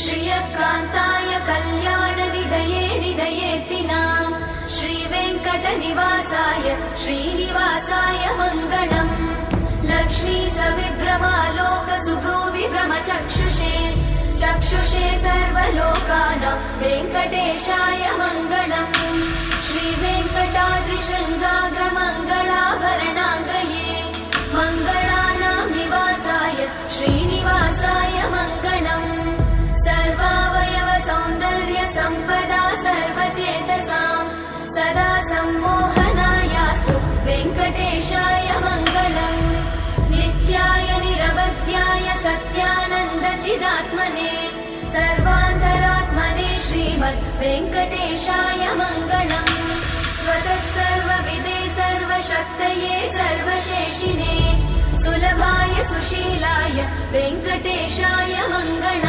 श्रियकान्ताय कल्याणनिधये निधयेत्तिनाम् श्रीवेङ्कटनिवासाय श्रीनिवासाय मङ्गलम् लक्ष्मी सविभ्रमालोकसुभ्रूविभ्रमचक्षुषे चक्षुषे सर्वलोकानां वेङ्कटेशाय मङ्गलम् श्रीवेङ्कटाद्रिशृङ्गाग्रमङ्गलाभरणाङ्ग्रये मङ्गलानां निवासाय श्रीनिवासाय मङ्गलम् सर्वावयव सौन्दर्य सम्पदा सर्वचेतसां सदा सम्मोहनायास्तु वेङ्कटेशाय मङ्गलम् नित्याय निरवध्याय सत्यानन्दचिदात्मने सर्वान्तरात्मने श्रीमद् वेङ्कटेशाय मङ्गलम् स्वतः सर्वविदे सर्वशक्तये सर्वशेषिने सुलभाय सुशीलाय वेङ्कटेशाय मङ्गलम्।